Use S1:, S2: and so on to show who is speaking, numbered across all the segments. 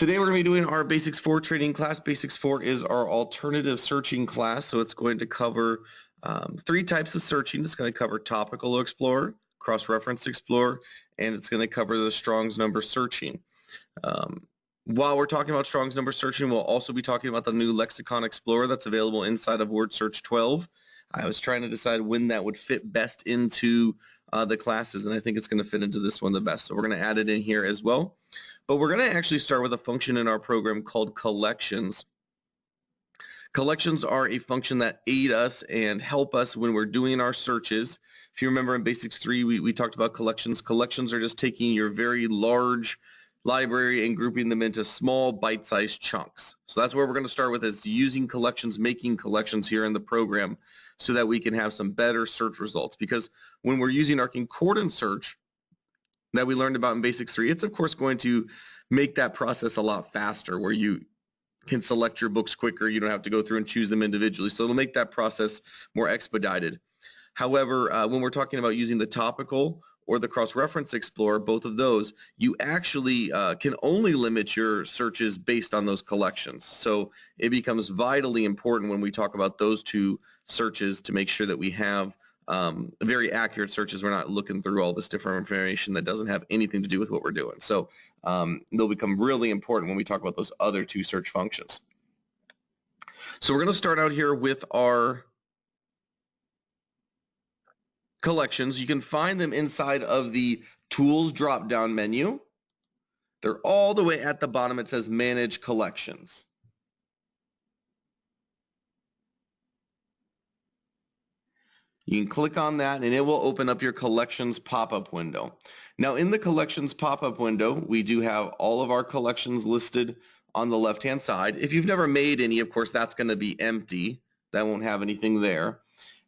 S1: Today we're going to be doing our Basics 4 training class. Basics 4 is our alternative searching class, so it's going to cover 3 types of searching. It's going to cover Topical Explorer, Cross-Reference Explorer, and it's going to cover the Strong's number searching. While we're talking about Strong's number searching, we'll also be talking about the new Lexicon Explorer that's available inside of Wordsearch 12. I was trying to decide when that would fit best into the classes, and I think it's going to fit into this one the best. So we're going to add it in here as well. But we're going to actually start with a function in our program called collections. Collections are a function that aid us and help us when we're doing our searches. If you remember in Basics 3, we talked about collections. Collections are just taking your very large library and grouping them into small bite-sized chunks. So that's where we're going to start with, is using collections, making collections here in the program so that we can have some better search results. Because when we're using our concordance search that we learned about in Basics 3, it's of course going to make that process a lot faster, where you can select your books quicker. You don't have to go through and choose them individually. So it'll make that process more expedited. However, when we're talking about using the topical or the cross-reference explorer, both of those, you actually can only limit your searches based on those collections. So it becomes vitally important when we talk about those two searches to make sure that we have very accurate searches. We're not looking through all this different information that doesn't have anything to do with what we're doing. So they'll become really important when we talk about those other two search functions. So we're going to start out here with our collections. You can find them inside of the Tools drop-down menu. They're all the way at the bottom. It says Manage Collections. You can click on that and it will open up your collections pop-up window. Now in the collections pop-up window, we do have all of our collections listed on the left-hand side. If you've never made any, of course, that's going to be empty. That won't have anything there.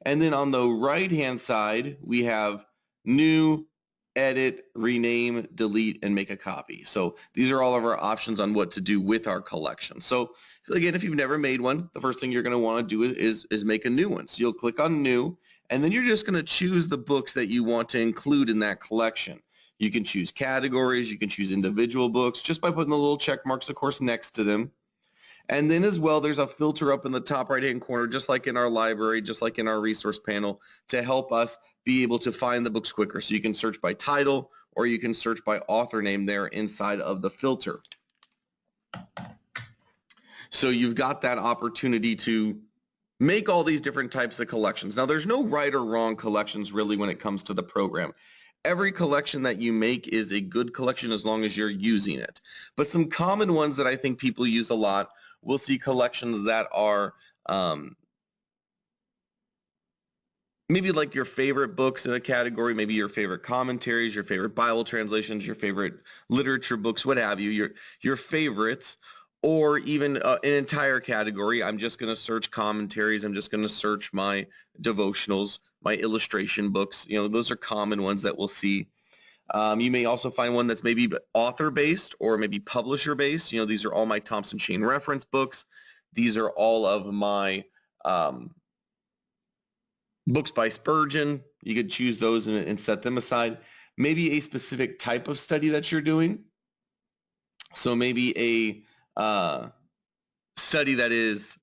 S1: And then on the right-hand side, we have new, edit, rename, delete, and make a copy. So these are all of our options on what to do with our collection. So again, if you've never made one, the first thing you're going to want to do is make a new one. So you'll click on new, and then you're just going to choose the books that you want to include in that collection. You can choose categories, you can choose individual books, just by putting the little check marks, of course, next to them. And then as well, there's a filter up in the top right-hand corner, just like in our library, just like in our resource panel, to help us be able to find the books quicker. So you can search by title, or you can search by author name there inside of the filter. So you've got that opportunity to make all these different types of collections. Now, there's no right or wrong collections really when it comes to the program. Every collection that you make is a good collection as long as you're using it. But some common ones that I think people use a lot, we'll see collections that are maybe like your favorite books in a category, maybe your favorite commentaries, your favorite Bible translations, your favorite literature books, what have you, your favorites, or even an entire category. I'm just going to search commentaries. I'm just going to search my devotionals, my illustration books. You know, those are common ones that we'll see. You may also find one that's maybe author-based or maybe publisher-based. You know, these are all my Thompson Chain reference books. These are all of my books by Spurgeon. You could choose those and set them aside. Maybe a specific type of study that you're doing. So maybe a study that is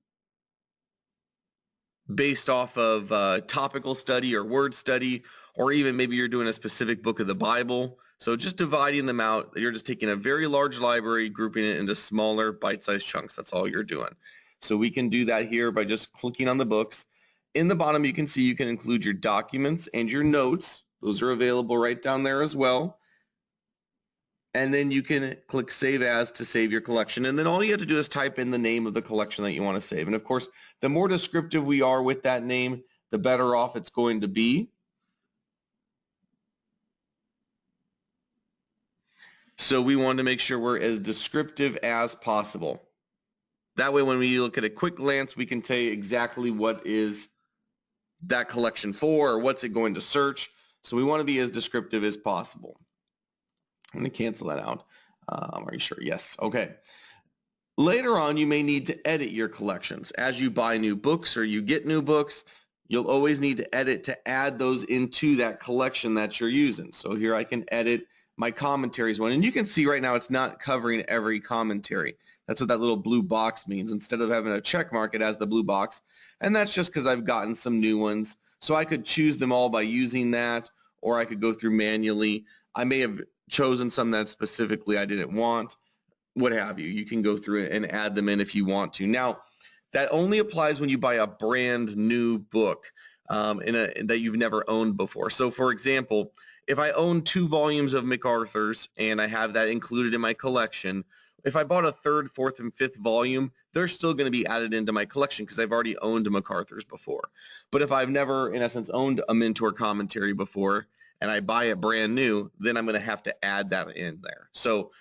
S1: based off of topical study or word study, or even maybe you're doing a specific book of the Bible. So just dividing them out, you're just taking a very large library, grouping it into smaller bite-sized chunks. That's all you're doing. So we can do that here by just clicking on the books. In the bottom, you can see you can include your documents and your notes. Those are available right down there as well. And then you can click Save As to save your collection. And then all you have to do is type in the name of the collection that you want to save. And of course, the more descriptive we are with that name, the better off it's going to be. So we want to make sure we're as descriptive as possible. That way, when we look at a quick glance, we can tell you exactly what is that collection for, or what's it going to search. So we want to be as descriptive as possible. I'm going to cancel that out. Are you sure? Yes. Okay. Later on, you may need to edit your collections. As you buy new books or you get new books, you'll always need to edit to add those into that collection that you're using. So here I can edit my commentaries one. And you can see right now it's not covering every commentary. That's what that little blue box means. Instead of having a check mark, it has the blue box. And that's just because I've gotten some new ones. So I could choose them all by using that, or I could go through manually. I may have chosen some that specifically I didn't want, what have you. You can go through it and add them in if you want to. Now, that only applies when you buy a brand new book that you've never owned before. So for example, if I own 2 volumes of MacArthur's and I have that included in my collection, if I bought a 3rd, 4th, and 5th volume, they're still going to be added into my collection because I've already owned a MacArthur's before. But if I've never, in essence, owned a Mentor commentary before and I buy it brand new, then I'm going to have to add that in there. So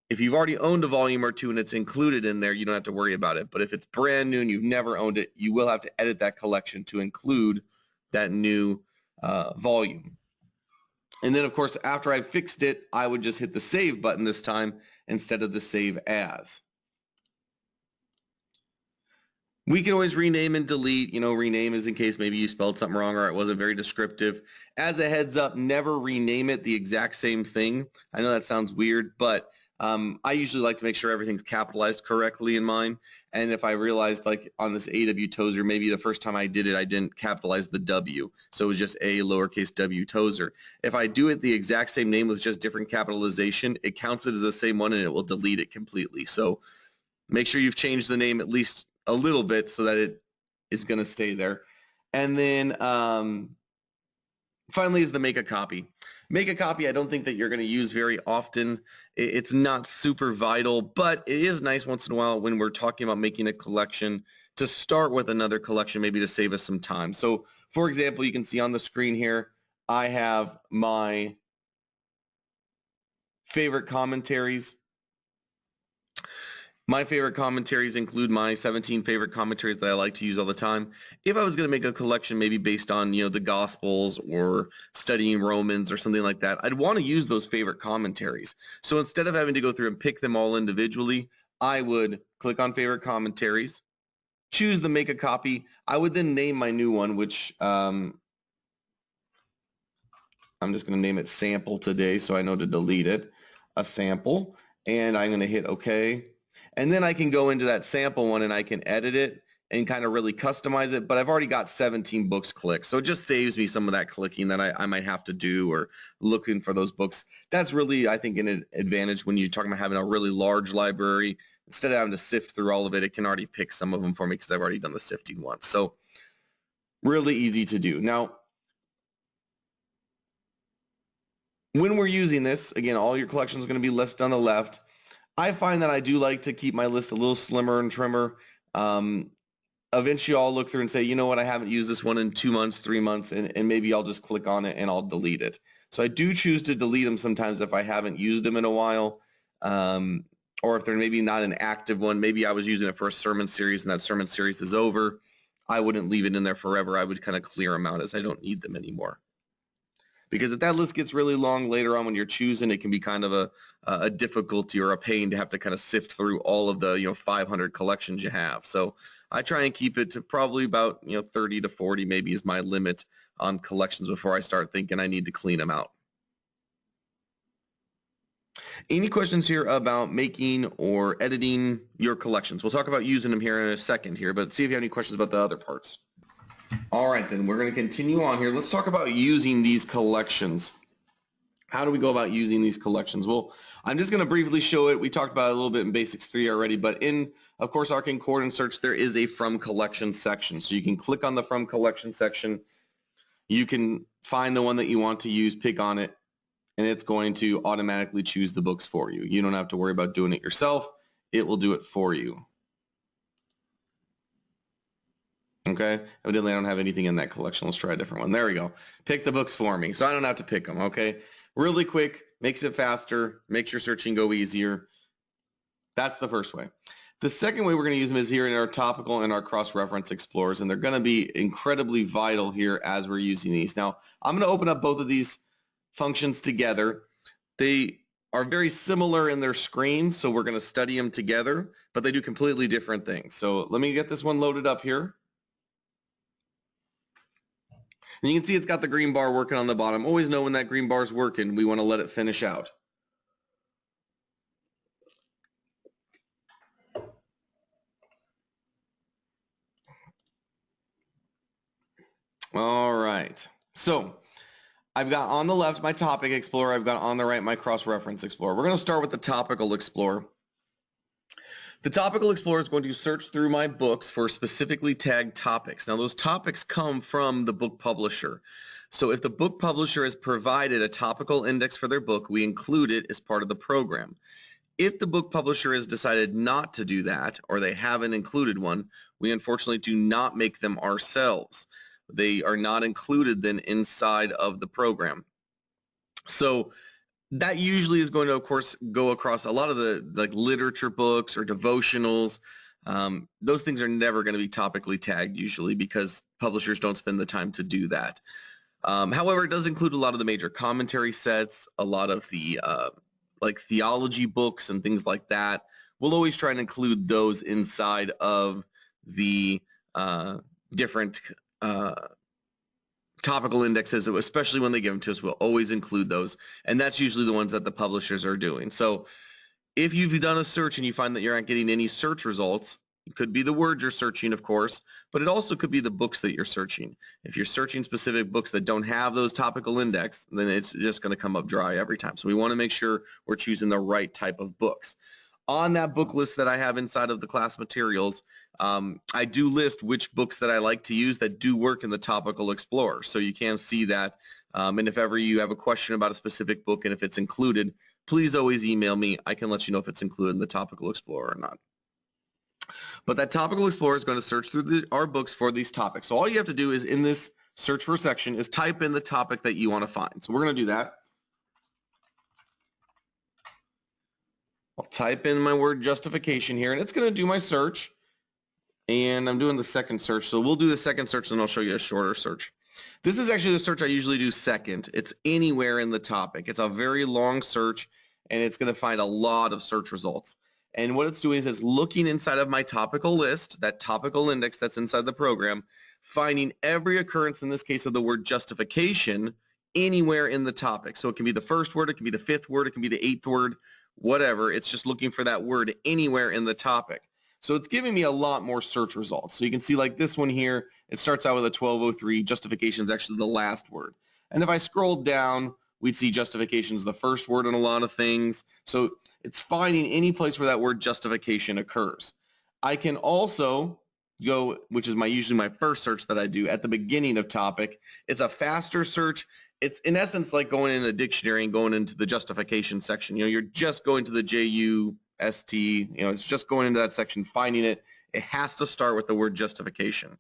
S1: if you've already owned a volume or 2 and it's included in there, you don't have to worry about it. But if it's brand new and you've never owned it, you will have to edit that collection to include that new volume. And then, of course, after I fixed it, I would just hit the Save button this time instead of the Save As. We can always rename and delete. Rename is in case maybe you spelled something wrong or it wasn't very descriptive. As a heads up, never rename it the exact same thing. I know that sounds weird, but I usually like to make sure everything's capitalized correctly in mine. And if I realized, like on this AW Tozer, maybe the first time I did it, I didn't capitalize the W. So it was just A lowercase w Tozer. If I do it the exact same name with just different capitalization, it counts it as the same one and it will delete it completely. So make sure you've changed the name at least a little bit so that it is going to stay there. And then finally is the make a copy. Make a copy, I don't think that you're going to use very often. It's not super vital, but it is nice once in a while when we're talking about making a collection to start with another collection, maybe to save us some time. So for example, you can see on the screen here, I have my favorite commentaries. My favorite commentaries include my 17 favorite commentaries that I like to use all the time. If I was going to make a collection maybe based on, the Gospels or studying Romans or something like that, I'd want to use those favorite commentaries. So instead of having to go through and pick them all individually, I would click on favorite commentaries, choose the make a copy. I would then name my new one, which I'm just going to name it sample today so I know to delete it, a sample, and I'm going to hit OK. And then I can go into that sample one and I can edit it and kind of really customize it, but I've already got 17 books clicked. So it just saves me some of that clicking that I might have to do or looking for those books. That's really, I think, an advantage when you're talking about having a really large library. Instead of having to sift through all of it, it can already pick some of them for me because I've already done the sifting once. So really easy to do. Now, when we're using this, again, all your collection is going to be listed on the left. I find that I do like to keep my list a little slimmer and trimmer. Eventually I'll look through and say, you know what, I haven't used this one in 2 months, 3 months, and maybe I'll just click on it and I'll delete it. So I do choose to delete them sometimes if I haven't used them in a while, or if they're maybe not an active one. Maybe I was using it for a sermon series and that sermon series is over. I wouldn't leave it in there forever. I would kind of clear them out as I don't need them anymore. Because if that list gets really long later on when you're choosing, it can be kind of a difficulty or a pain to have to kind of sift through all of the 500 collections you have. So I try and keep it to probably about 30 to 40 maybe is my limit on collections before I start thinking I need to clean them out. Any questions here about making or editing your collections? We'll talk about using them here in a second here, but see if you have any questions about the other parts. All right, then we're going to continue on here. Let's talk about using these collections. How do we go about using these collections? Well, I'm just going to briefly show it. We talked about it a little bit in Basics 3 already, but in, of course, Arcane Concordance Search, there is a From Collection section. So you can click on the From Collection section. You can find the one that you want to use, pick on it, and it's going to automatically choose the books for you. You don't have to worry about doing it yourself. It will do it for you. Okay, evidently I don't have anything in that collection. Let's try a different one. There we go. Pick the books for me, so I don't have to pick them, okay? Really quick, makes it faster, makes your searching go easier. That's the first way. The second way we're going to use them is here in our topical and our cross-reference explorers, and they're going to be incredibly vital here as we're using these. Now, I'm going to open up both of these functions together. They are very similar in their screens, so we're going to study them together, but they do completely different things. So let me get this one loaded up here. And you can see it's got the green bar working on the bottom. Always know when that green bar is working, we want to let it finish out. So I've got on the left my topic explorer. I've got on the right my cross-reference explorer. We're going to start with the topical explorer. The topical explorer is going to search through my books for specifically tagged topics. Now those topics come from the book publisher. So if the book publisher has provided a topical index for their book, we include it as part of the program. If the book publisher has decided not to do that, or they haven't included one, we unfortunately do not make them ourselves. They are not included then inside of the program. So that usually is going to, of course, go across a lot of the like literature books or devotionals. Those things are never going to be topically tagged usually because publishers don't spend the time to do that. However, it does include a lot of the major commentary sets, a lot of the like theology books and things like that. We'll always try and include those inside of the different topical indexes, especially when they give them to us. We'll always include those, and that's usually the ones that the publishers are doing. So if you've done a search and you find that you're not getting any search results, it could be the words you're searching, of course, but it also could be the books that you're searching. If you're searching specific books that don't have those topical index, then it's just going to come up dry every time. So we want to make sure we're choosing the right type of books. On that book list that I have inside of the class materials, I do list which books that I like to use that do work in the topical explorer. So you can see that. And if ever you have a question about a specific book and if it's included, please always email me. I can let you know if it's included in the topical explorer or not. But that topical explorer is going to search through our books for these topics. So all you have to do is in this search for section is type in the topic that you want to find. So we're going to do that. I'll type in my word justification here, and it's going to do my search. And I'm doing the second search. So we'll do the second search, and I'll show you a shorter search. This is actually the search I usually do second. It's anywhere in the topic. It's a very long search, and it's going to find a lot of search results. And what it's doing is it's looking inside of my topical list, that topical index that's inside the program, finding every occurrence, in this case of the word justification, anywhere in the topic. So it can be the first word, it can be the fifth word, it can be the eighth word, whatever. It's just looking for that word anywhere in the topic. So it's giving me a lot more search results. So you can see like this one here, it starts out with a 1203. Justification is actually the last word. And if I scroll down, we'd see justification is the first word in a lot of things. So it's finding any place where that word justification occurs. I can also go, which is usually my first search that I do at the beginning of topic. It's a faster search. It's in essence like going in a dictionary and going into the justification section. You're just going to the JUST, it's just going into that section, finding it. It has to start with the word justification.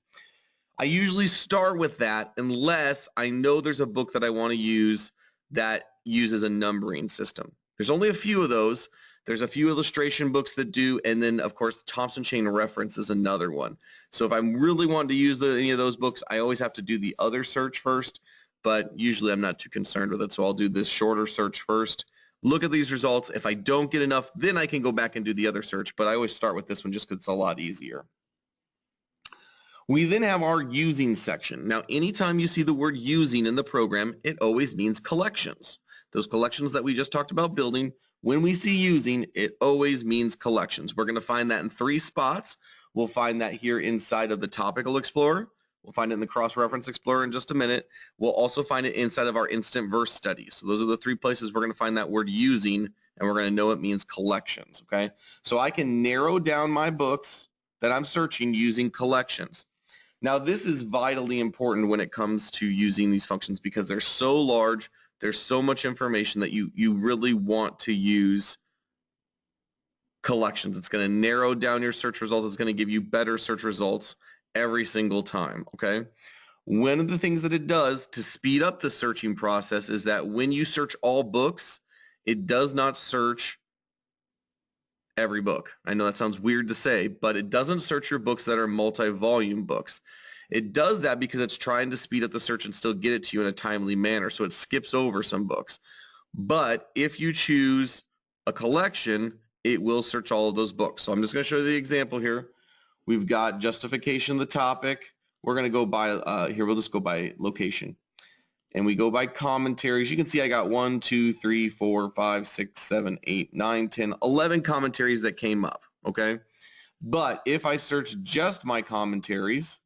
S1: I usually start with that unless I know there's a book that I want to use that uses a numbering system. There's only a few of those. There's a few illustration books that do, and then of course Thompson Chain Reference is another one. So if I'm really wanting to use any of those books, I always have to do the other search first, but usually I'm not too concerned with it. So I'll do this shorter search first. Look at these results. If I don't get enough, then I can go back and do the other search, but I always start with this one just because it's a lot easier. We then have our using section. Now, anytime you see the word using in the program, it always means collections. Those collections that we just talked about building, when we see using, it always means collections. We're going to find that in 3 spots. We'll find that here inside of the Topical Explorer. We'll find it in the Cross-Reference Explorer in just a minute. We'll also find it inside of our Instant Verse Studies. So those are the 3 places we're going to find that word using, and we're going to know it means collections, okay? So I can narrow down my books that I'm searching using collections. Now, this is vitally important when it comes to using these functions because they're so large, there's so much information that you really want to use collections. It's going to narrow down your search results. It's going to give you better search results every single time, okay? One of the things that it does to speed up the searching process is that when you search all books, it does not search every book. I know that sounds weird to say, but it doesn't search your books that are multi-volume books. It does that because it's trying to speed up the search and still get it to you in a timely manner, so it skips over some books. But if you choose a collection, it will search all of those books. So I'm just going to show you the example here. We've got justification, the topic. We're going to go by, here we'll just go by location. And we go by commentaries. You can see I got 1, 2, 3, 4, 5, 6, 7, 8, 9, 10, 11 commentaries that came up, okay? But if I search just my commentaries,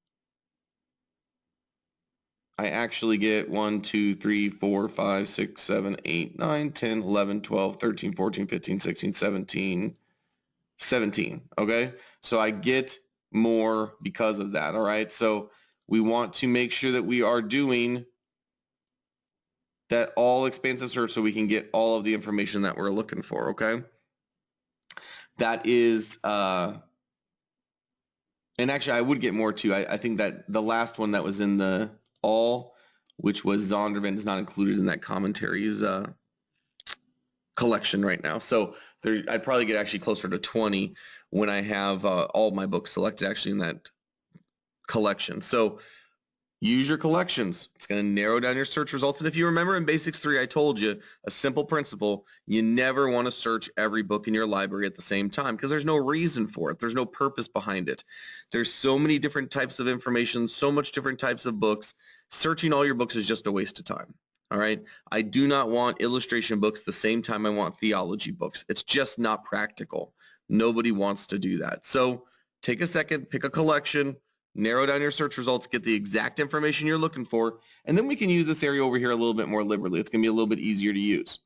S1: I actually get 1, 2, 3, 4, 5, 6, 7, 8, 9, 10, 11, 12, 13, 14, 15, 16, 17, 17. Okay. So I get more because of that. All right. So we want to make sure that we are doing that all expansive search so we can get all of the information that we're looking for. Okay. That is, and actually I would get more too. I think that the last one that was in the all, which was Zondervan, is not included in that commentaries collection right now. So there, I'd probably get actually closer to 20 when I have all my books selected actually in that collection. So use your collections. It's going to narrow down your search results. And if you remember in Basics 3, I told you a simple principle. You never want to search every book in your library at the same time because there's no reason for it. There's no purpose behind it. There's so many different types of information, so much different types of books. Searching all your books is just a waste of time. All right. I do not want illustration books the same time I want theology books. It's just not practical. Nobody wants to do that. So take a second, pick a collection, narrow down your search results, get the exact information you're looking for, and then we can use this area over here a little bit more liberally. It's going to be a little bit easier to use.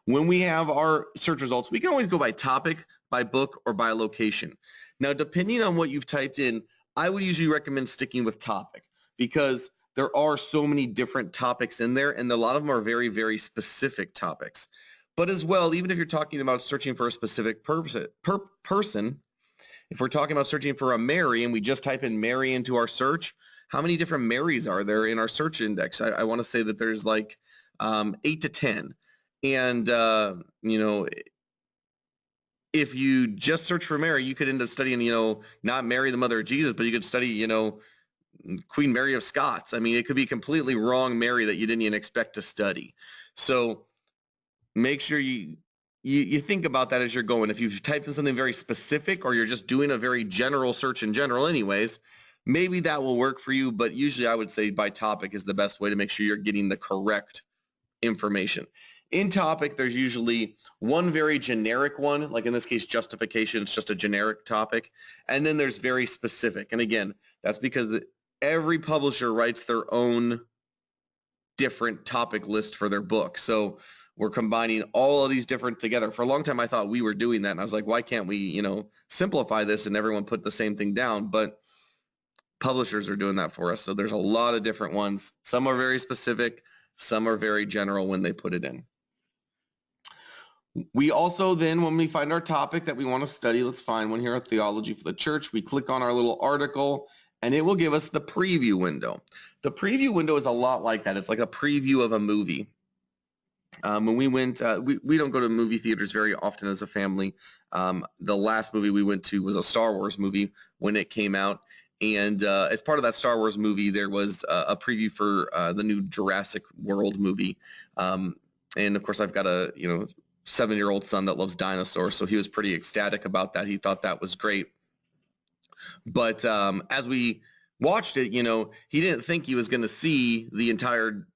S1: When we have our search results, we can always go by topic, by book, or by location. Now, depending on what you've typed in, I would usually recommend sticking with topic because there are so many different topics in there, and a lot of them are very, very specific topics. But as well, even if you're talking about searching for a specific person, if we're talking about searching for a Mary and we just type in Mary into our search, how many different Marys are there in our search index? I want to say that there's like 8 to 10. And, you know, if you just search for Mary, you could end up studying, you know, not Mary, the mother of Jesus, but you could study, you know, Queen Mary of Scots. I mean, it could be completely wrong Mary that you didn't even expect to study. So make sure you think about that as you're going. If you've typed in something very specific or you're just doing a very general search in general anyways, maybe that will work for you. But usually I would say by topic is the best way to make sure you're getting the correct information. In topic, there's usually one very generic one, like in this case, justification. It's just a generic topic. And then there's very specific. And again, that's because every publisher writes their own different topic list for their book. So we're combining all of these different together. For a long time, I thought we were doing that. And I was like, why can't we, you know, simplify this and everyone put the same thing down? But publishers are doing that for us. So there's a lot of different ones. Some are very specific. Some are very general when they put it in. We also then, when we find our topic that we want to study, let's find one here at Theology for the Church. We click on our little article and it will give us the preview window. The preview window is a lot like that. It's like a preview of a movie. When we went, we don't go to movie theaters very often as a family. The last movie we went to was a Star Wars movie when it came out. And as part of that Star Wars movie, there was a preview for the new Jurassic World movie. And of course, I've got a 7-year-old son that loves dinosaurs, so he was pretty ecstatic about that. He thought that was great. But as we watched it, he didn't think he was going to see the entire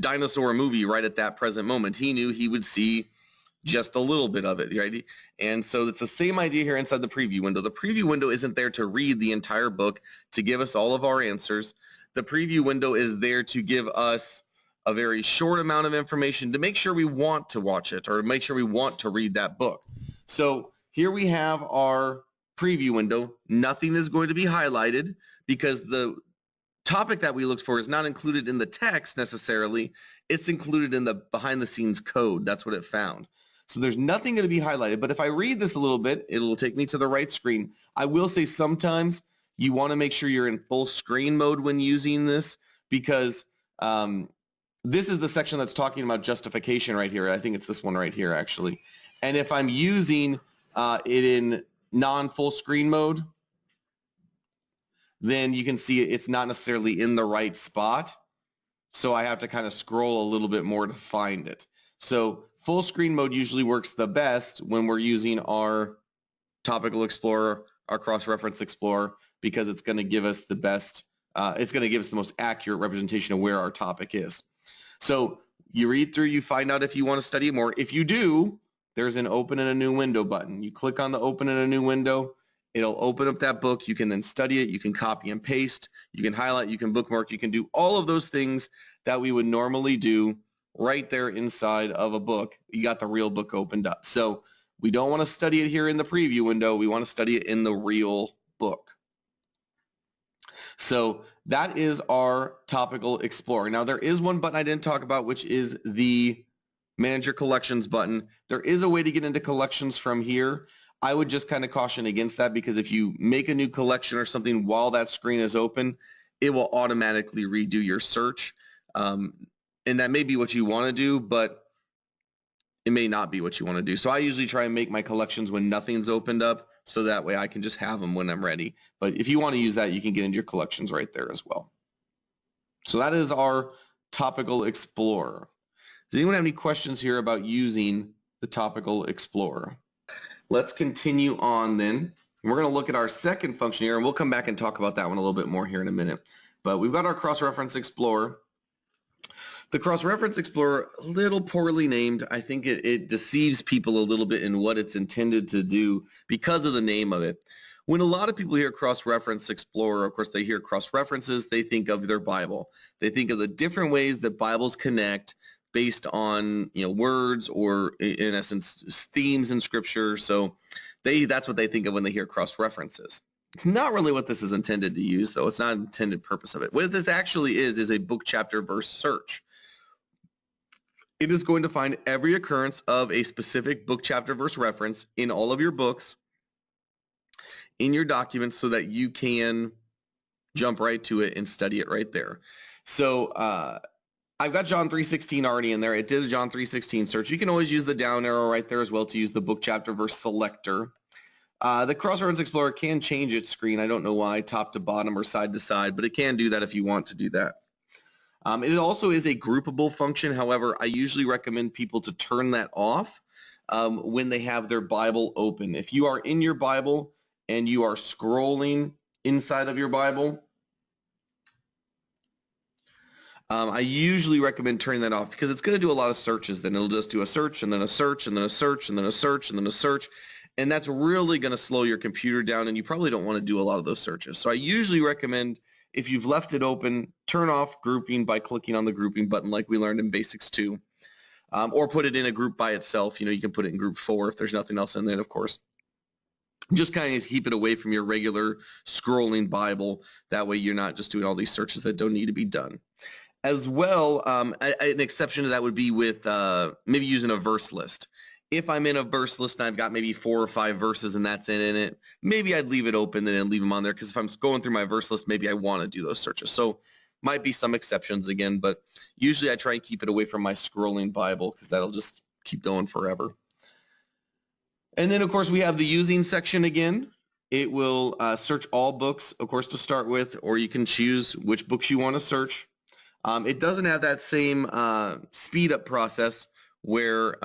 S1: dinosaur movie right at that present moment. He knew he would see just a little bit of it, right? And so it's the same idea here inside the preview window. The preview window isn't there to read the entire book, to give us all of our answers. The preview window is there to give us a very short amount of information to make sure we want to watch it or make sure we want to read that book. So here we have our preview window. Nothing is going to be highlighted because the topic that we looked for is not included in the text necessarily. It's included in the behind the scenes code. That's what it found. So there's nothing going to be highlighted. But if I read this a little bit, it'll take me to the right screen. I will say sometimes you want to make sure you're in full screen mode when using this because this is the section that's talking about justification right here. I think it's this one right here, actually. And if I'm using it in non-full screen mode, then you can see it's not necessarily in the right spot. So I have to kind of scroll a little bit more to find it. So full screen mode usually works the best when we're using our topical explorer, our cross-reference explorer, because it's going to give us the best, it's going to give us the most accurate representation of where our topic is. So you read through, you find out if you want to study more. If you do, there's an open in a new window button. You click on the open in a new window. It'll open up that book. You can then study it. You can copy and paste. You can highlight. You can bookmark. You can do all of those things that we would normally do right there inside of a book. You got the real book opened up. So we don't want to study it here in the preview window. We want to study it in the real book. So that is our Topical Explorer. Now there is one button I didn't talk about, which is the Manage Your Collections button. There is a way to get into collections from here. I would just kind of caution against that, because if you make a new collection or something while that screen is open, it will automatically redo your search. And that may be what you want to do, but it may not be what you want to do. So I usually try and make my collections when nothing's opened up, so that way I can just have them when I'm ready. But if you want to use that, you can get into your collections right there as well. So that is our Topical Explorer. Does anyone have any questions here about using the Topical Explorer? Let's continue on then. We're going to look at our second function here, and we'll come back and talk about that one a little bit more here in a minute. But we've got our Cross-Reference Explorer. The Cross-Reference Explorer, a little poorly named. I think it deceives people a little bit in what it's intended to do because of the name of it. When a lot of people hear Cross-Reference Explorer, of course, they hear cross-references, they think of their Bible. They think of the different ways that Bibles connect based on, words, or in essence themes in scripture. So that's what they think of when they hear cross-references. It's not really what this is intended to use, though. It's not an intended purpose of it. What this actually is a book, chapter, verse search. It is going to find every occurrence of a specific book, chapter, verse reference in all of your books, in your documents, so that you can jump right to it and study it right there. So I've got John 3:16 already in there. It did a John 3:16 search. You can always use the down arrow right there as well to use the book, chapter, verse selector. The Cross-Reference Explorer can change its screen. I don't know why, top to bottom or side to side, but it can do that if you want to do that. It also is a groupable function. However, I usually recommend people to turn that off when they have their Bible open. If you are in your Bible and you are scrolling inside of your Bible, I usually recommend turning that off, because it's going to do a lot of searches. Then it'll just do a search and then a search and then a search and then a search and then a search. And that's really going to slow your computer down, and you probably don't want to do a lot of those searches. So I usually recommend, if you've left it open, turn off grouping by clicking on the grouping button like we learned in Basics 2. Or put it in a group by itself. You can put it in group 4 if there's nothing else in there, of course. Just kind of keep it away from your regular scrolling Bible. That way you're not just doing all these searches that don't need to be done. As well, an exception to that would be with maybe using a verse list. If I'm in a verse list and I've got maybe 4 or 5 verses and that's in it, maybe I'd leave it open and leave them on there, because if I'm going through my verse list, maybe I want to do those searches. So might be some exceptions again, but usually I try and keep it away from my scrolling Bible, because that'll just keep going forever. And then, of course, we have the using section again. It will search all books, of course, to start with, or you can choose which books you want to search. It doesn't have that same speed up process where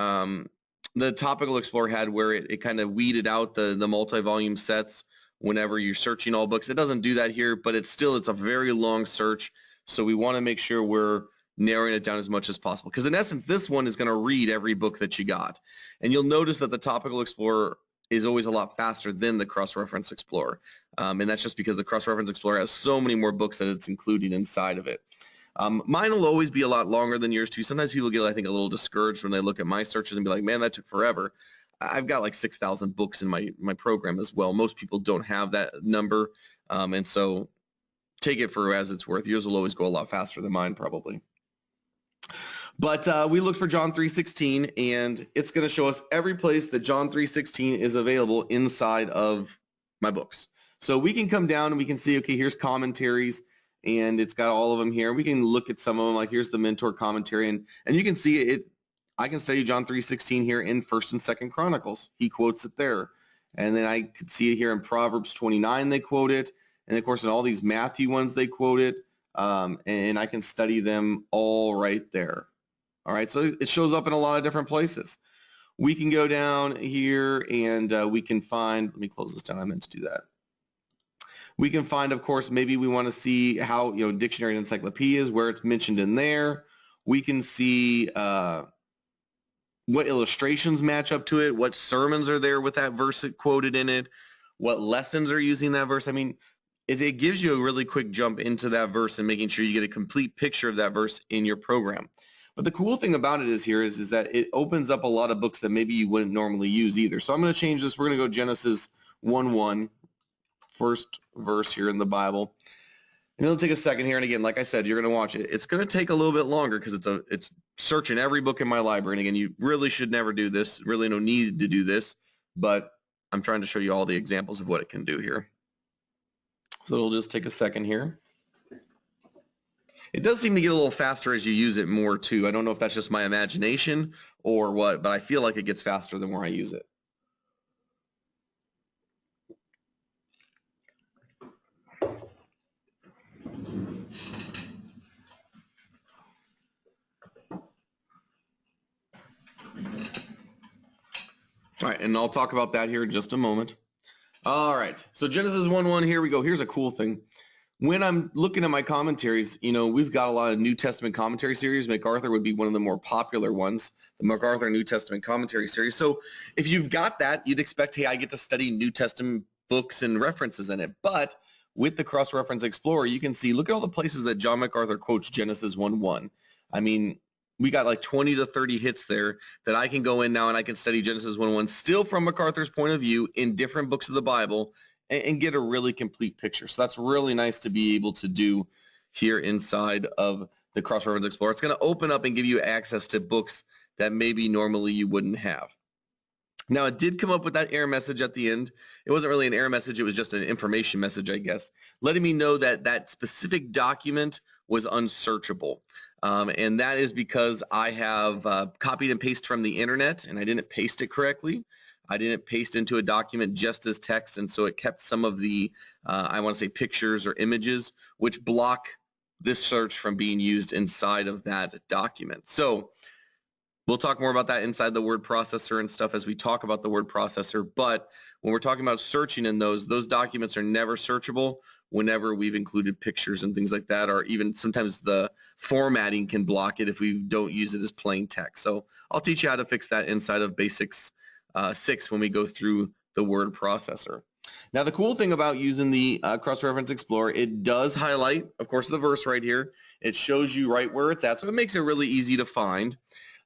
S1: the Topical Explorer had, where it kind of weeded out the multi-volume sets whenever you're searching all books. It doesn't do that here, but it's a very long search. So we want to make sure we're narrowing it down as much as possible, because in essence, this one is going to read every book that you got. And you'll notice that the Topical Explorer is always a lot faster than the Cross-Reference Explorer. And that's just because the Cross-Reference Explorer has so many more books that it's including inside of it. Mine will always be a lot longer than yours too. Sometimes people get, I think, a little discouraged when they look at my searches and be like, man, that took forever. I've got like 6,000 books in my program as well. Most people don't have that number. And so take it for as it's worth. Yours will always go a lot faster than mine probably. But we looked for John 3:16, and it's going to show us every place that John 3:16 is available inside of my books. So we can come down and we can see, okay, here's commentaries, and it's got all of them here. We can look at some of them, like here's the Mentor commentary, and you can see it. I can study John 3:16 here in 1st and 2nd Chronicles. He quotes it there. And then I could see it here in Proverbs 29, they quote it. And of course, in all these Matthew ones, they quote it. And I can study them all right there. All right, so it shows up in a lot of different places. We can go down here and we can find, let me close this down, I meant to do that. We can find, of course, maybe we want to see how, dictionary and encyclopedias, where it's mentioned in there. We can see what illustrations match up to it, what sermons are there with that verse quoted in it. what lessons are using that verse. I mean, it gives you a really quick jump into that verse and making sure you get a complete picture of that verse in your program. But the cool thing about it is that it opens up a lot of books that maybe you wouldn't normally use either. So I'm going to change this. We're going to go Genesis 1:1, first verse here in the Bible. And it'll take a second here. And again, like I said, you're going to watch it. It's going to take a little bit longer because it's searching every book in my library. And again, you really should never do this. Really no need to do this. But I'm trying to show you all the examples of what it can do here. So it'll just take a second here. It does seem to get a little faster as you use it more too. I don't know if that's just my imagination or what, but I feel like it gets faster the more I use it. All right, and I'll talk about that here in just a moment. All right, so Genesis 1:1, here we go. Here's a cool thing. When I'm looking at my commentaries, we've got a lot of New Testament commentary series. MacArthur would be one of the more popular ones, the MacArthur New Testament commentary series. So if you've got that, you'd expect, hey, I get to study New Testament books and references in it. But with the Cross-Reference Explorer, you can see, look at all the places that John MacArthur quotes Genesis 1:1. I mean, we got like 20 to 30 hits there that I can go in now and I can study Genesis 1:1 still from MacArthur's point of view in different books of the Bible and get a really complete picture. So that's really nice to be able to do here inside of the Cross-Reference Explorer. It's going to open up and give you access to books that maybe normally you wouldn't have. Now, it did come up with that error message at the end. It wasn't really an error message. It was just an information message, I guess, letting me know that that specific document was unsearchable. And that is because I have copied and pasted from the internet, and I didn't paste it correctly. I didn't paste into a document just as text, and so it kept some of the, I want to say, pictures or images, which block this search from being used inside of that document. So we'll talk more about that inside the word processor and stuff as we talk about the word processor, but when we're talking about searching in those documents are never searchable whenever we've included pictures and things like that, or even sometimes the formatting can block it if we don't use it as plain text. So I'll teach you how to fix that inside of Basics 6 when we go through the word processor. Now, the cool thing about using the Cross-Reference Explorer, it does highlight, of course, the verse right here. It shows you right where it's at, so it makes it really easy to find.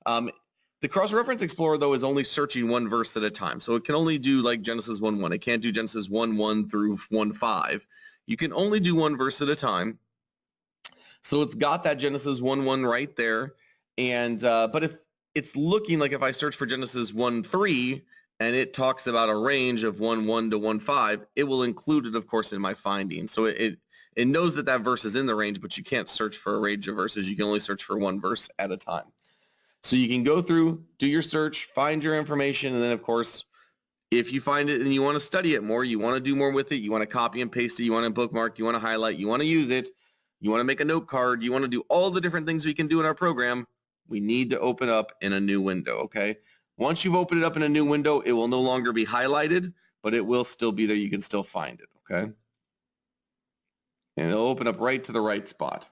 S1: The Cross-Reference Explorer, though, is only searching one verse at a time, so it can only do like Genesis 1:1. It can't do Genesis 1:1 through 1:5. You can only do one verse at a time. So it's got that Genesis 1:1 right there. And but if it's looking like if I search for Genesis 1:3 and it talks about a range of 1:1 to 1:5, it will include it, of course, in my findings. So it knows that that verse is in the range, but you can't search for a range of verses. You can only search for one verse at a time. So you can go through, do your search, find your information, and then, of course, if you find it and you want to study it more, you want to do more with it, you want to copy and paste it, you want to bookmark, you want to highlight, you want to use it, you want to make a note card, you want to do all the different things we can do in our program, we need to open up in a new window, okay? Once you've opened it up in a new window, it will no longer be highlighted, but it will still be there. You can still find it, okay? And it'll open up right to the right spot.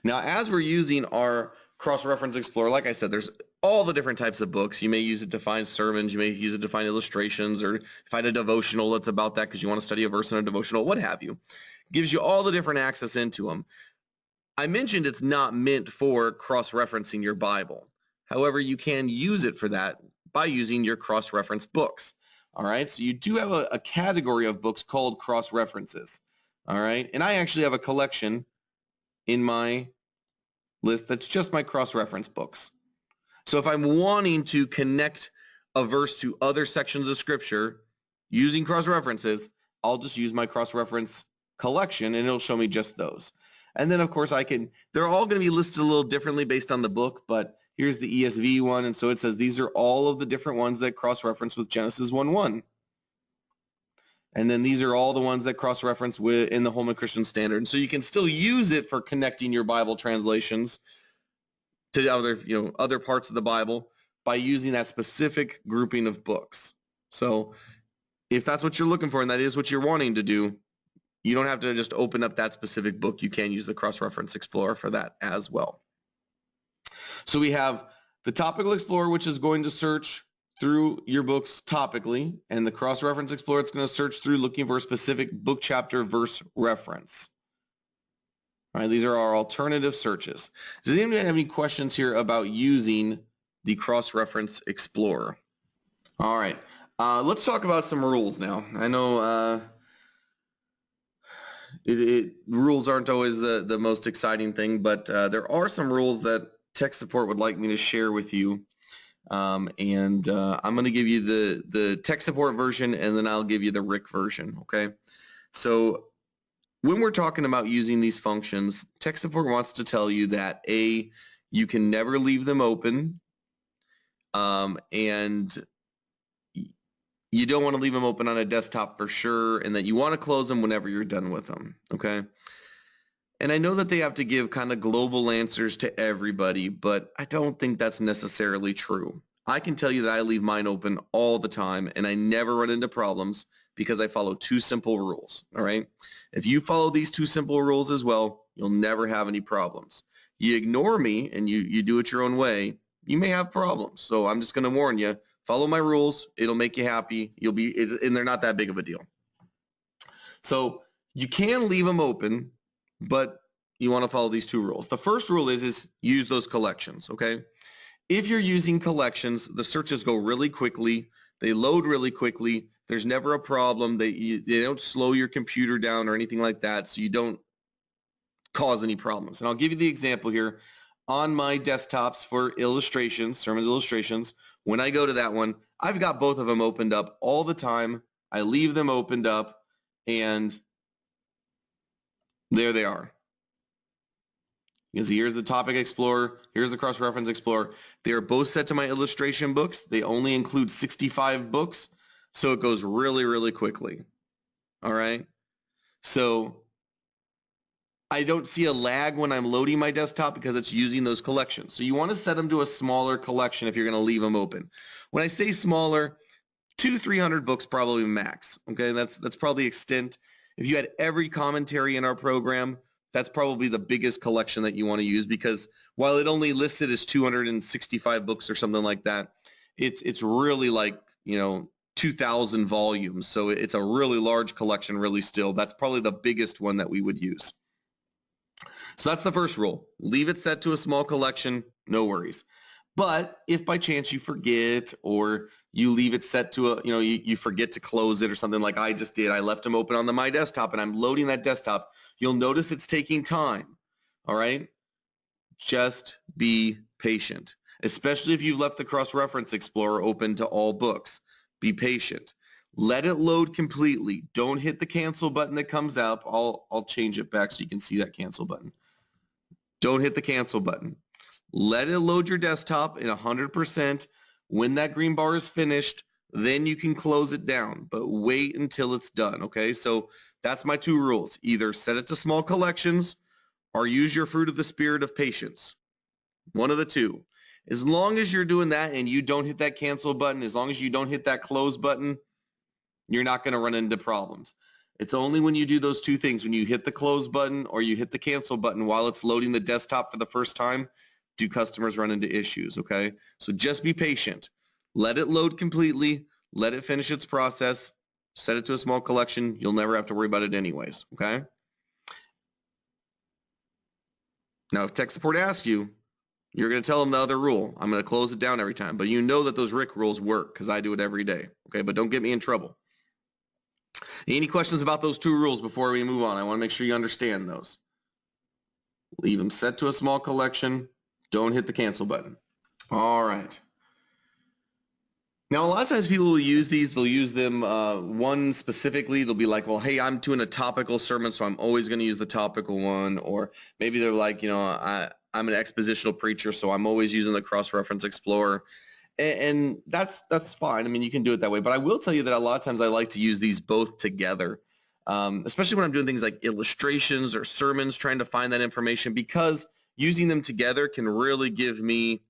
S1: Now, as we're using our Cross-Reference Explorer, like I said, there's all the different types of books. You may use it to find sermons. You may use it to find illustrations or find a devotional that's about that because you want to study a verse in a devotional, what have you. It gives you all the different access into them. I mentioned it's not meant for cross-referencing your Bible. However, you can use it for that by using your cross-reference books. All right, so you do have a category of books called cross-references. All right, and I actually have a collection in my list that's just my cross-reference books. So if I'm wanting to connect a verse to other sections of Scripture using cross-references, I'll just use my cross-reference collection and it'll show me just those. And then, of course, they're all going to be listed a little differently based on the book, but here's the ESV one, and so it says these are all of the different ones that cross-reference with Genesis 1:1. And then these are all the ones that cross-reference in the Holman Christian Standard. And so you can still use it for connecting your Bible translations to other parts of the Bible by using that specific grouping of books. So if that's what you're looking for and that is what you're wanting to do, you don't have to just open up that specific book. You can use the Cross-Reference Explorer for that as well. So we have the Topical Explorer, which is going to search through your books topically, and the Cross-Reference Explorer, it's going to search through looking for a specific book, chapter, verse reference. All right, these are our alternative searches. Does anybody have any questions here about using the Cross-Reference Explorer? All right, let's talk about some rules now. I know rules aren't always the most exciting thing, but there are some rules that tech support would like me to share with you. I'm going to give you the tech support version, and then I'll give you the RIC version, okay? So when we're talking about using these functions, tech support wants to tell you that A, you can never leave them open, and you don't want to leave them open on a desktop for sure, and that you want to close them whenever you're done with them, okay? And I know that they have to give kind of global answers to everybody, but I don't think that's necessarily true. I can tell you that I leave mine open all the time, and I never run into problems because I follow two simple rules, all right? If you follow these two simple rules as well, you'll never have any problems. You ignore me and you do it your own way, you may have problems. So I'm just going to warn you, follow my rules. It'll make you happy. And they're not that big of a deal. So you can leave them open, but you want to follow these two rules. The first rule is use those collections, okay? If you're using collections, the searches go really quickly. They load really quickly. There's never a problem. They don't slow your computer down or anything like that, so you don't cause any problems. And I'll give you the example here. On my desktops for illustrations, sermons illustrations, when I go to that one, I've got both of them opened up all the time. I leave them opened up, and there they are. You can see here's the Topic Explorer, here's the Cross-Reference Explorer. They are both set to my illustration books. They only include 65 books, so it goes really, really quickly. All right? So I don't see a lag when I'm loading my desktop because it's using those collections. So you want to set them to a smaller collection if you're going to leave them open. When I say smaller, 200-300 books probably max. Okay, that's probably extent. If you had every commentary in our program, that's probably the biggest collection that you want to use, because while it only listed as 265 books or something like that, it's really like, 2,000 volumes. So it's a really large collection, really still. That's probably the biggest one that we would use. So that's the first rule. Leave it set to a small collection, no worries. But if by chance you forget, or you leave it set to you forget to close it or something like I just did, I left them open on my desktop and I'm loading that desktop, you'll notice it's taking time, all right? Just be patient, especially if you've left the Cross-Reference Explorer open to all books. Be patient. Let it load completely. Don't hit the cancel button that comes up. I'll change it back so you can see that cancel button. Don't hit the cancel button. Let it load your desktop in 100%. When that green bar is finished, then you can close it down, but wait until it's done, okay? So that's my two rules. Either set it to small collections or use your fruit of the spirit of patience. One of the two. As long as you're doing that and you don't hit that cancel button, as long as you don't hit that close button, you're not going to run into problems. It's only when you do those two things, when you hit the close button or you hit the cancel button while it's loading the desktop for the first time, do customers run into issues, okay? So just be patient. Let it load completely. Let it finish its process. Set it to a small collection. You'll never have to worry about it anyways, okay? Now, if tech support asks you, you're going to tell them the other rule. I'm going to close it down every time. But you know that those RIC rules work because I do it every day, okay? But don't get me in trouble. Any questions about those two rules before we move on? I want to make sure you understand those. Leave them set to a small collection. Don't hit the cancel button. All right. Now, a lot of times people will use these. They'll use them one specifically. They'll be like, well, hey, I'm doing a topical sermon, so I'm always going to use the topical one. Or maybe they're like, I'm an expositional preacher, so I'm always using the Cross-Reference Explorer. And that's fine. I mean, you can do it that way. But I will tell you that a lot of times I like to use these both together, especially when I'm doing things like illustrations or sermons, trying to find that information, because using them together can really give me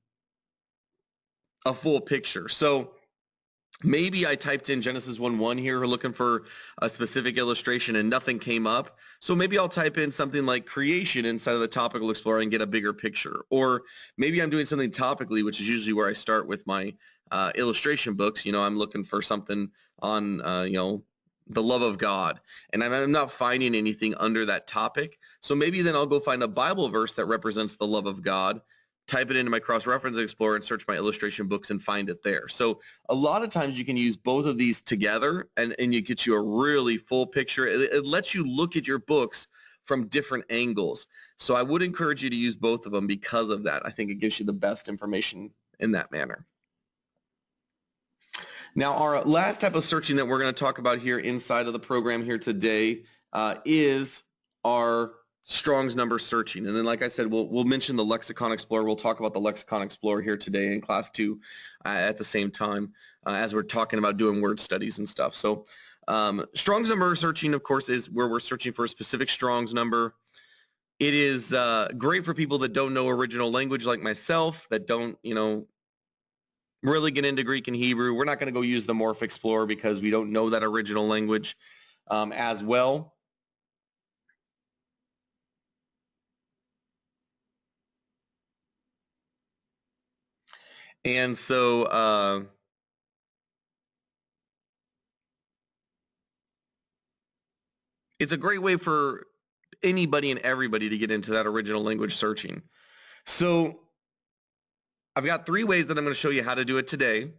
S1: a full picture. So maybe I typed in Genesis 1:1 here looking for a specific illustration and nothing came up. So maybe I'll type in something like creation inside of the topical explorer and get a bigger picture. Or maybe I'm doing something topically, which is usually where I start with my illustration books, I'm looking for something on, the love of God, and I'm not finding anything under that topic. So maybe then I'll go find a Bible verse that represents the love of God, type it into my cross-reference explorer and search my illustration books and find it there. So a lot of times you can use both of these together and you get you a really full picture. It lets you look at your books from different angles. So I would encourage you to use both of them because of that. I think it gives you the best information in that manner. Now, our last type of searching that we're going to talk about here inside of the program here today is our Strong's number searching. And then, like I said, we'll mention the Lexicon Explorer. We'll talk about the Lexicon Explorer here today in class 2 at the same time as we're talking about doing word studies and stuff. So Strong's number searching, of course, is where we're searching for a specific Strong's number. It is great for people that don't know original language like myself, that don't, really get into Greek and Hebrew. We're not going to go use the Morph Explorer because we don't know that original language as well. And so it's a great way for anybody and everybody to get into that original language searching. So I've got 3 ways that I'm going to show you how to do it today.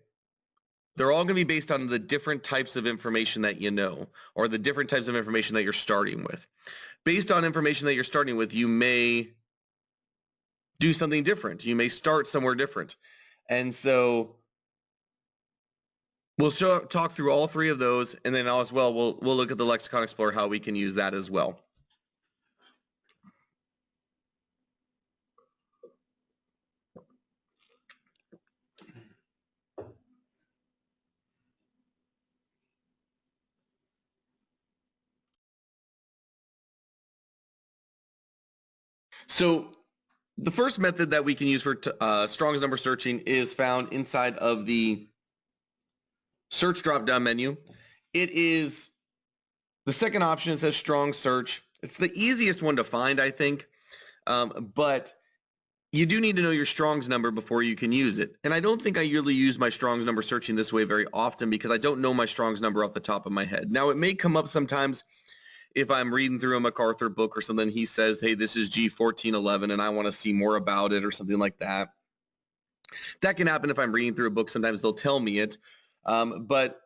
S1: They're all going to be based on the different types of information that you know, or the different types of information that you're starting with. Based on information that you're starting with, you may do something different. You may start somewhere different. And so we'll talk through all 3 of those, and then as well, we'll look at the Lexicon Explorer, how we can use that as well. So the first method that we can use for Strong's number searching is found inside of the search drop-down menu. It is the second option. It says Strong Search. It's the easiest one to find, I think, but you do need to know your Strong's number before you can use it. And I don't think I really use my Strong's number searching this way very often because I don't know my Strong's number off the top of my head. Now, it may come up sometimes if I'm reading through a MacArthur book or something. He says, hey, this is G1411 and I want to see more about it or something like that. That can happen if I'm reading through a book. Sometimes they'll tell me it, but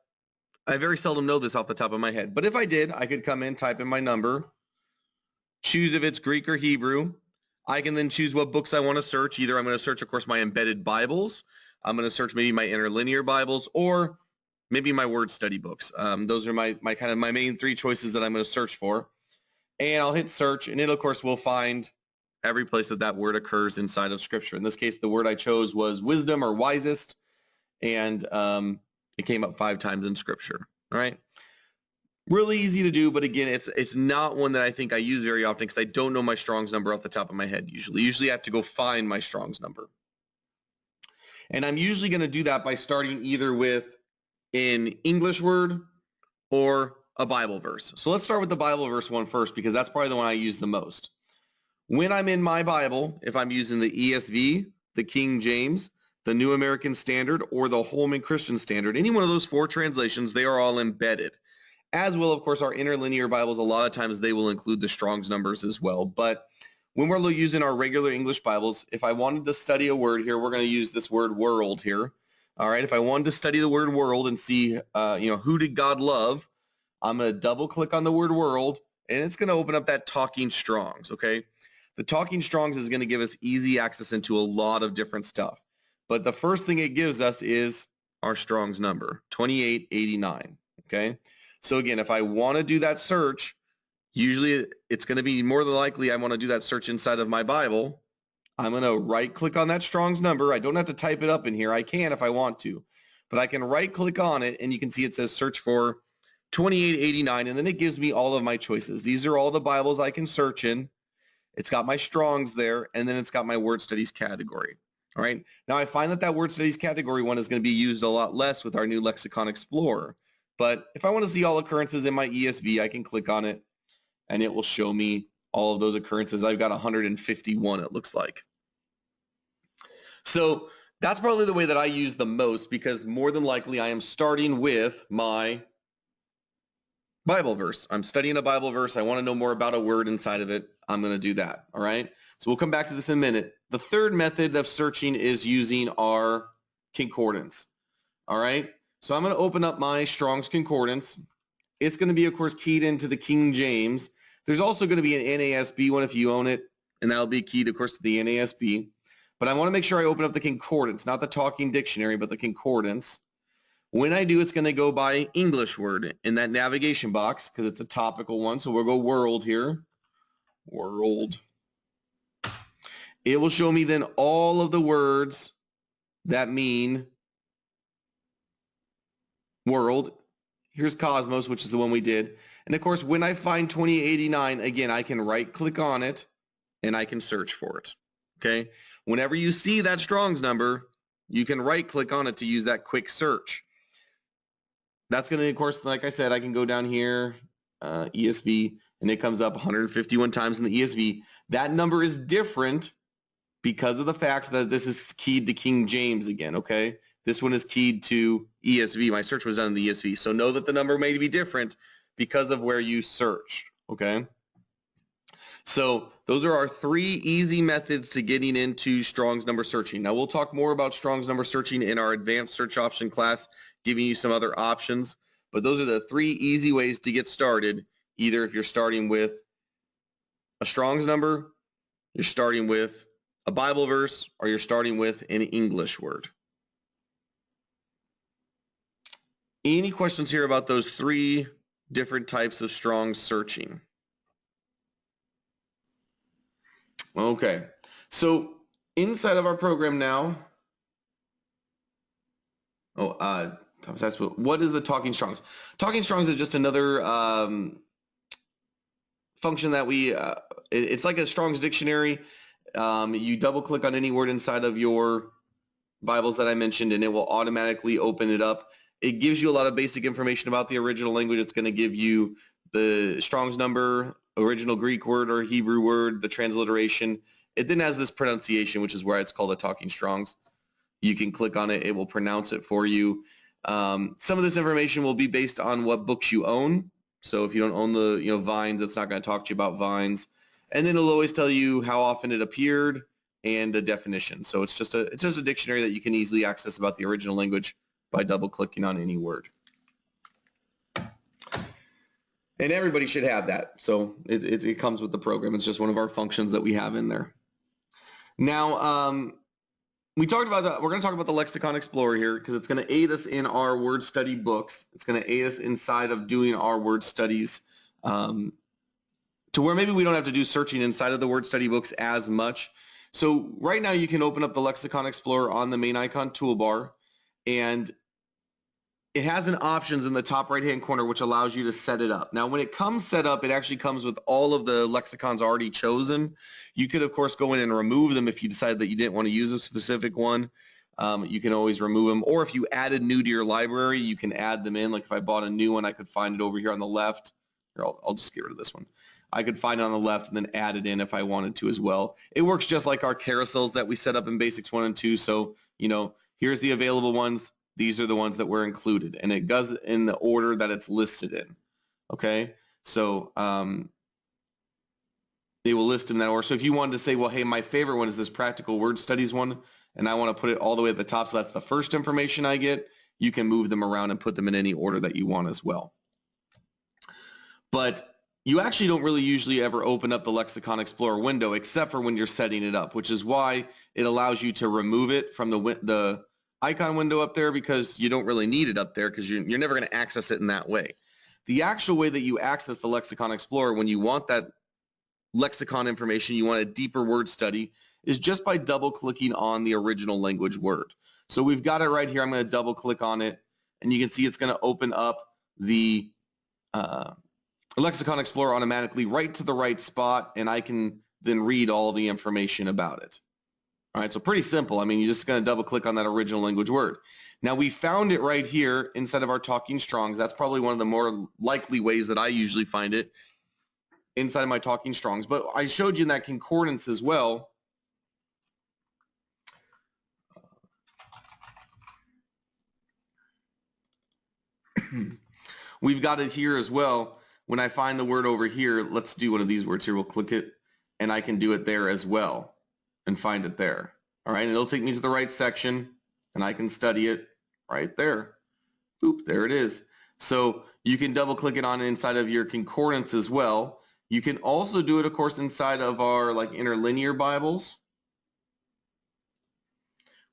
S1: I very seldom know this off the top of my head. But if I did, I could come in, type in my number, choose if it's Greek or Hebrew. I can then choose what books I want to search. Either I'm going to search, of course, my embedded Bibles. I'm going to search maybe my interlinear Bibles or maybe my word study books. Those are my main 3 choices that I'm going to search for. And I'll hit search, and it, of course, will find every place that word occurs inside of Scripture. In this case, the word I chose was wisdom or wisest, and it came up 5 times in Scripture. All right. Really easy to do, but again, it's not one that I think I use very often because I don't know my Strong's number off the top of my head usually. Usually I have to go find my Strong's number. And I'm usually going to do that by starting either with an English word or a Bible verse. So let's start with the Bible verse one first because that's probably the one I use the most. When I'm in my Bible, if I'm using the ESV, the King James, the New American Standard, or the Holman Christian Standard, any one of those 4 translations, they are all embedded. As will, of course, our interlinear Bibles. A lot of times they will include the Strong's numbers as well. But when we're using our regular English Bibles, if I wanted to study a word here, we're going to use this word world here. All right, if I wanted to study the word world and see, who did God love, I'm going to double click on the word world, and it's going to open up that Talking Strong's, okay? The Talking Strong's is going to give us easy access into a lot of different stuff. But the first thing it gives us is our Strong's number, 2889, okay? So again, if I want to do that search, usually it's going to be more than likely I want to do that search inside of my Bible. I'm going to right click on that Strong's number. I don't have to type it up in here. I can if I want to, but I can right click on it and you can see it says search for 2889 and then it gives me all of my choices. These are all the Bibles I can search in. It's got my Strong's there and then it's got my word studies category. All right. Now I find that word studies category one is going to be used a lot less with our new Lexicon Explorer. But if I want to see all occurrences in my ESV, I can click on it and it will show me all of those occurrences. I've got 151, it looks like. So That's probably the way that I use the most because more than likely I am starting with my Bible verse. I'm studying a Bible verse. I want to know more about a word inside of it. I'm going to do that. All right. So we'll come back to this in a minute. The third method of searching is using our concordance. All right. So I'm going to open up my Strong's Concordance. It's going to be, of course, keyed into the King James. There's also going to be an NASB one if you own it, and that'll be keyed, of course, to the NASB. But I want to make sure I open up the concordance, not the talking dictionary, but the concordance. When I do, it's going to go by English word in that navigation box because it's a topical one. So we'll go world here. World. It will show me then all of the words that mean world. Here's Cosmos, which is the one we did. And of course, when I find 2089, again, I can right click on it and I can search for it. Okay. Whenever you see that Strong's number, you can right click on it to use that quick search. That's going to, of course, like I said, I can go down here, ESV, and it comes up 151 times in the ESV. That number is different because of the fact that this is keyed to King James again, okay? This one is keyed to ESV. My search was done in the ESV. So know that the number may be different because of where you searched, okay? So those are our 3 easy methods to getting into Strong's number searching. Now we'll talk more about Strong's number searching in our advanced search option class, giving you some other options. But those are the 3 easy ways to get started, either if you're starting with a Strong's number, you're starting with a Bible verse, or you're starting with an English word. Any questions here about those 3 different types of Strong searching? Okay, so inside of our program now, Thomas asked, what is the Talking Strongs? Talking Strongs is just another function that we, it's like a Strong's dictionary. You double click on any word inside of your Bibles that I mentioned and it will automatically open it up. It gives you a lot of basic information about the original language. It's going to give you the Strong's number, original Greek word or Hebrew word, the transliteration. It then has this pronunciation, which is why it's called a Talking Strongs. You can click on it. It will pronounce it for you. Some of this information will be based on what books you own. So if you don't own the Vines, it's not going to talk to you about Vines. And then it'll always tell you how often it appeared and a definition. So it's just a dictionary that you can easily access about the original language by double clicking on any word. And everybody should have that. So it comes with the program. It's just one of our functions that we have in there. Now, we talked about that. We're going to talk about the Lexicon Explorer here because it's going to aid us in our word study books. It's going to aid us inside of doing our word studies to where maybe we don't have to do searching inside of the word study books as much. So right now you can open up the Lexicon Explorer on the main icon toolbar, and it has an options in the top right-hand corner which allows you to set it up. Now, when it comes set up, it actually comes with all of the lexicons already chosen. You could, of course, go in and remove them if you decided that you didn't want to use a specific one. You can always remove them. Or if you added new to your library, you can add them in. Like if I bought a new one, I could find it over here on the left. Here, I'll just get rid of this one. I could find it on the left and then add it in if I wanted to as well. It works just like our carousels that we set up in Basics 1 and 2. So, here's the available ones. These are the ones that were included, and it does in the order that it's listed in, okay? So they will list in that order. So if you wanted to say, well, hey, my favorite one is this practical word studies one, and I want to put it all the way at the top so that's the first information I get, you can move them around and put them in any order that you want as well. But you actually don't really usually ever open up the Lexicon Explorer window except for when you're setting it up, which is why it allows you to remove it from the icon window up there because you don't really need it up there because you're never going to access it in that way. The actual way that you access the Lexicon Explorer when you want that lexicon information, you want a deeper word study, is just by double clicking on the original language word. So we've got it right here. I'm going to double click on it and you can see it's going to open up the Lexicon Explorer automatically right to the right spot, and I can then read all the information about it. All right, so pretty simple. I mean, you're just going to double click on that original language word. Now, we found it right here inside of our Talking Strongs. That's probably one of the more likely ways that I usually find it inside of my Talking Strongs. But I showed you in that concordance as well. We've got it here as well. When I find the word over here, let's do one of these words here. We'll click it, and I can do it there as well and find it there. All right, and it'll take me to the right section, and I can study it right there. Boop, there it is. So you can double click it on inside of your concordance as well. You can also do it, of course, inside of our like interlinear Bibles.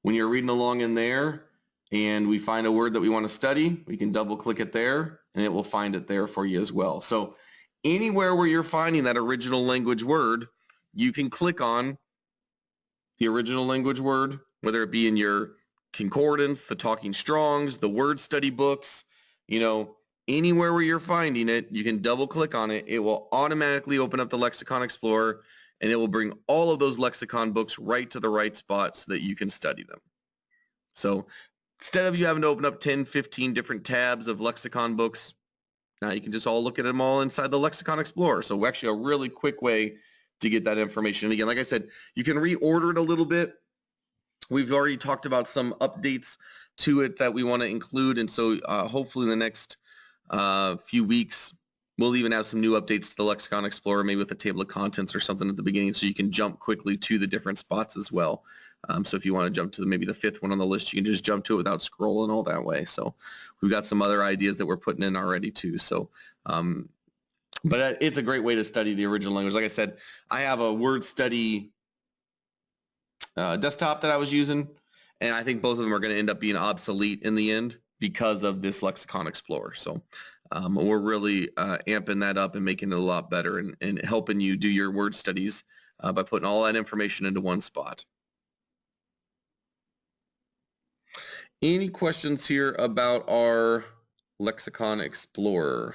S1: When you're reading along in there and we find a word that we want to study, we can double click it there and it will find it there for you as well. So anywhere where you're finding that original language word, you can click on the original language word, whether it be in your concordance, the Talking Strongs, the word study books, you know, anywhere where you're finding it, you can double click on it. It will automatically open up the Lexicon Explorer and it will bring all of those lexicon books right to the right spot so that you can study them. So instead of you having to open up 10, 15 different tabs of lexicon books, now you can just all look at them all inside the Lexicon Explorer. So actually a really quick way to get that information. And again, like I said, you can reorder it a little bit. We've already talked about some updates to it that we want to include. And so hopefully in the next few weeks, we'll even have some new updates to the Lexicon Explorer, maybe with a table of contents or something at the beginning so you can jump quickly to the different spots as well. So if you want to jump to maybe the 5th one on the list, you can just jump to it without scrolling all that way. So we've got some other ideas that we're putting in already too. So, but it's a great way to study the original language. Like I said, I have a word study desktop that I was using, and I think both of them are going to end up being obsolete in the end because of this Lexicon Explorer. So we're really amping that up and making it a lot better and helping you do your word studies by putting all that information into one spot. Any questions here about our Lexicon Explorer?